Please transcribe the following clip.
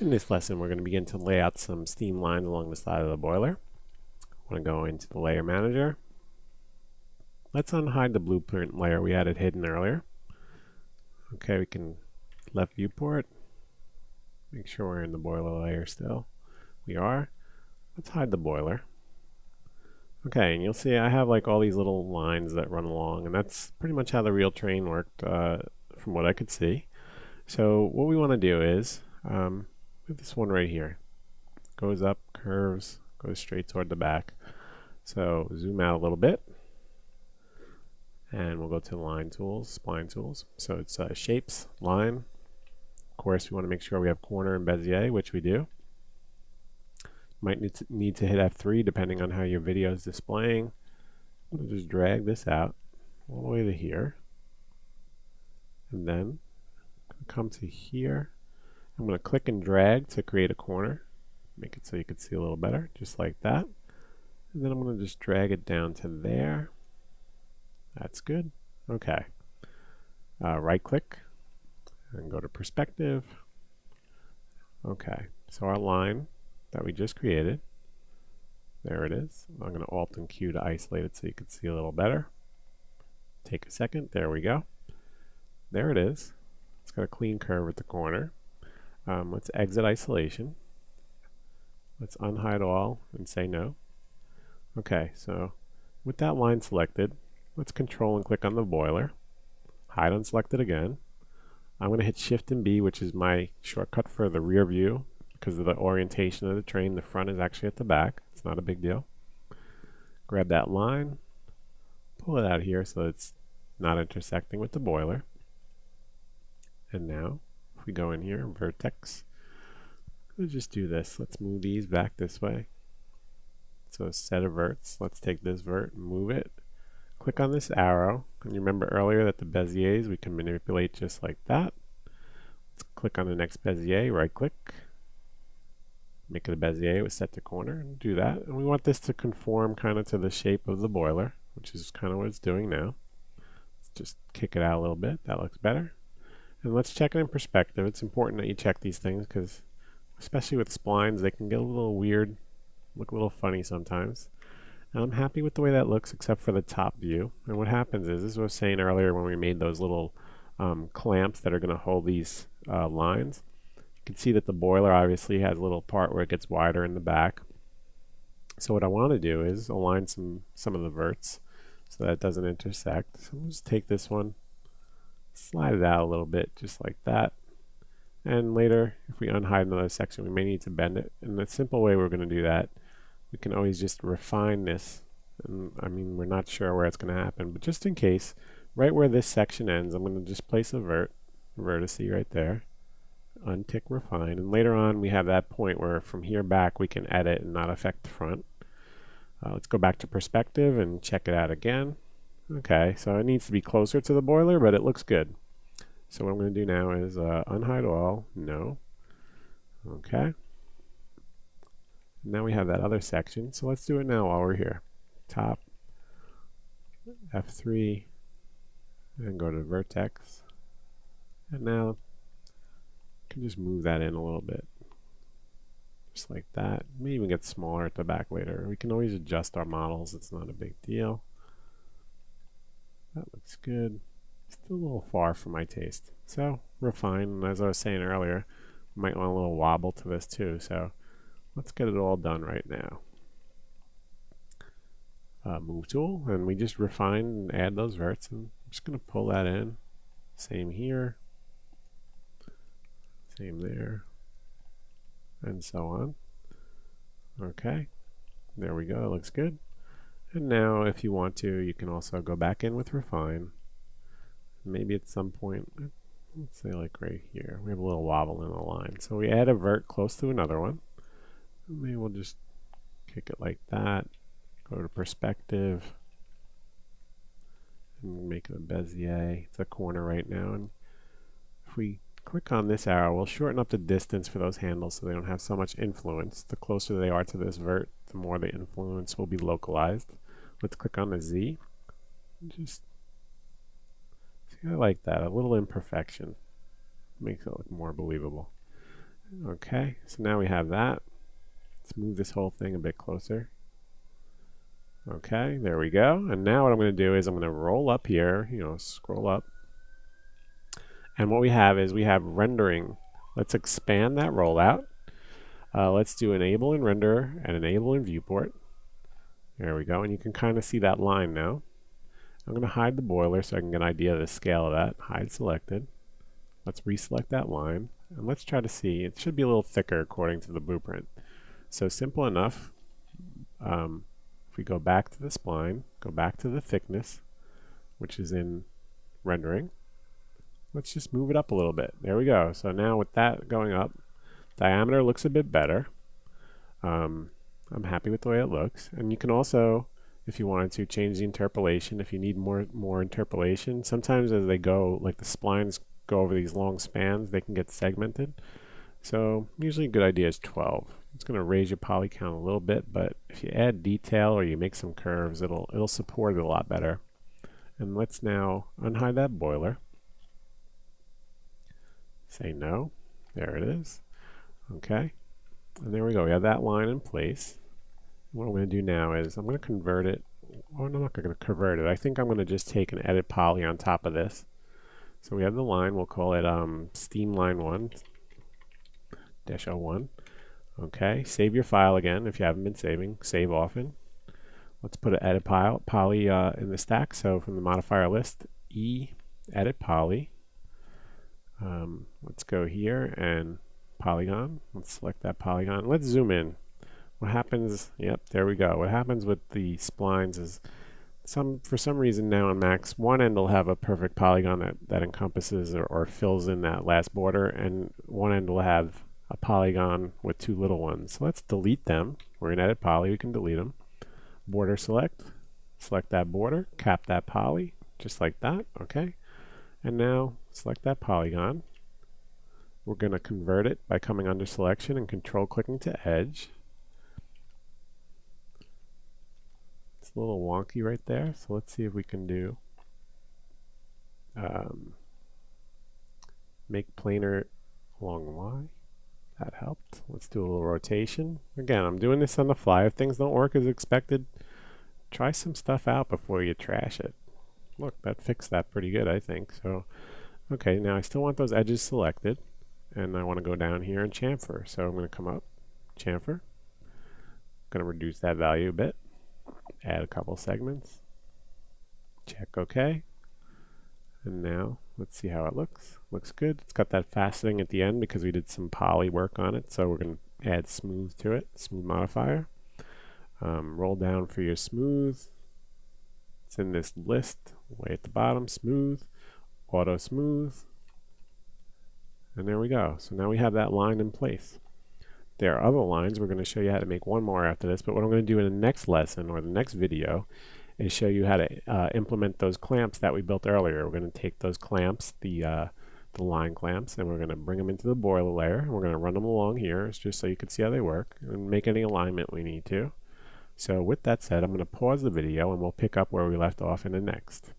In this lesson, we're going to begin to lay out some steam lines along the side of the boiler. I want to go into the layer manager. Let's unhide the blueprint layer we had it hidden earlier. Okay, we can left viewport. Make sure we're in the boiler layer still. We are. Let's hide the boiler. Okay, and you'll see I have like all these little lines that run along, and that's pretty much how the real train worked from what I could see. So what we want to do is this one right here goes up, curves, goes straight toward the back. So zoom out a little bit, and we'll go to line tools, spline tools. So it's shapes, line. Of course, we want to make sure we have corner and Bezier, which we do. Might need to hit F3 depending on how your video is displaying. I'm going to just drag this out all the way to here, and then come to here. I'm going to click and drag to create a corner, make it so you can see a little better, just like that. And then I'm going to just drag it down to there. That's good. Okay. Right click and go to perspective. Okay, so our line that we just created, there it is. I'm going to Alt and Q to isolate it so you can see a little better. Take a second. There we go. There it is. It's got a clean curve at the corner. Let's exit isolation. Let's unhide all and say no. Okay, so with that line selected, let's control and click on the boiler. Hide unselected again. I'm going to hit Shift and B, which is my shortcut for the rear view. Because of the orientation of the train, the front is actually at the back. It's not a big deal. Grab that line, pull it out here so it's not intersecting with the boiler. And now, if we go in here, vertex, let's just do this. Let's move these back this way. So a set of verts. Let's take this vert and move it. Click on this arrow. And you remember earlier that the Beziers we can manipulate just like that. Let's click on the next Bezier, right click. Make it a Bezier with set to corner and do that. And we want this to conform kind of to the shape of the boiler, which is kind of what it's doing now. Let's just kick it out a little bit. That looks better. And let's check it in perspective. It's important that you check these things because especially with splines, they can get a little weird, look a little funny sometimes. And I'm happy with the way that looks except for the top view. And what happens is, this is what I was saying earlier when we made those little clamps that are going to hold these lines. You can see that the boiler obviously has a little part where it gets wider in the back. So what I want to do is align some of the verts so that it doesn't intersect. So we'll just take this one, slide it out a little bit just like that. And later, if we unhide another section, we may need to bend it. And the simple way we're going to do that, we can always just refine this. And I mean, we're not sure where it's going to happen, but just in case, right where this section ends, I'm going to just place a vertice right there. Untick refine, and later on we have that point where from here back we can edit and not affect the front. Let's go back to perspective and check it out again. Okay, so it needs to be closer to the boiler, but it looks good. So what I'm going to do now is unhide all, no. Okay. Now we have that other section, so let's do it now while we're here. Top, F3, and go to vertex. And now can just move that in a little bit, just like that. May even get smaller at the back later. We can always adjust our models. It's not a big deal. That looks good. Still a little far for my taste. So refine, and as I was saying earlier, we might want a little wobble to this too. So let's get it all done right now. Move tool, and we just refine and add those verts, and I'm just going to pull that in. Same here. Same there, and so on. Okay, there we go, it looks good. And now if you want to, you can also go back in with refine. Maybe at some point, let's say like right here, we have a little wobble in the line. So we add a vert close to another one. Maybe we'll just kick it like that, go to perspective, and make it a Bezier. It's a corner right now, and if we click on this arrow, we'll shorten up the distance for those handles so they don't have so much influence. The closer they are to this vert, the more the influence will be localized. Let's click on the Z. Just see, I like that. A little imperfection makes it look more believable. Okay, so now we have that. Let's move this whole thing a bit closer. Okay, there we go. And now what I'm going to do is I'm going to roll up here, scroll up. And what we have is we have rendering. Let's expand that rollout. Let's do enable in render and enable in viewport. There we go. And you can kind of see that line now. I'm going to hide the boiler so I can get an idea of the scale of that. Hide selected. Let's reselect that line. And let's try to see. It should be a little thicker according to the blueprint. So simple enough. If we go back to the spline, go back to the thickness, which is in rendering. Let's just move it up a little bit. There we go. So now with that going up, diameter looks a bit better. I'm happy with the way it looks. And you can also, if you wanted to, change the interpolation. If you need more interpolation, sometimes as they go, like the splines go over these long spans, they can get segmented. So usually a good idea is 12. It's going to raise your poly count a little bit, but if you add detail or you make some curves, it'll support it a lot better. And let's now unhide that boiler. Say no. There it is. Okay. And there we go. We have that line in place. What I'm going to do now is I'm going to convert it. Oh, no, I'm not going to convert it. I think I'm going to just take an edit poly on top of this. So we have the line. We'll call it Steam Line 1 -01. Okay, save your file again if you haven't been saving. Save often. Let's put an edit poly in the stack. So from the modifier list, edit poly. Let's go here and polygon. Let's select that polygon. Let's zoom in. What happens? Yep, there we go. What happens with the splines is for some reason now on Max, one end will have a perfect polygon that encompasses or fills in that last border, and one end will have a polygon with two little ones. So let's delete them. We're in edit poly, we can delete them. Border select that border, cap that poly, just like that, okay? And now select that polygon. We're going to convert it by coming under selection and control clicking to edge. It's a little wonky right there, so let's see if we can do make planar along Y. That helped. Let's do a little rotation. Again, I'm doing this on the fly. If things don't work as expected, try some stuff out before you trash it. Look, that fixed that pretty good, I think. So, okay, now I still want those edges selected, and I want to go down here and chamfer. So I'm going to come up, chamfer. I'm going to reduce that value a bit, add a couple segments, check OK. And now let's see how it looks. Looks good. It's got that faceting at the end because we did some poly work on it. So we're going to add smooth to it, smooth modifier. Roll down for your smooth. It's in this list way at the bottom, smooth, auto smooth. And there we go. So now we have that line in place. There are other lines. We're going to show you how to make one more after this. But what I'm going to do in the next lesson or the next video is show you how to implement those clamps that we built earlier. We're going to take those clamps, the line clamps, and we're going to bring them into the boiler layer. And we're going to run them along here just so you can see how they work and make any alignment we need to. So with that said, I'm going to pause the video and we'll pick up where we left off in the next.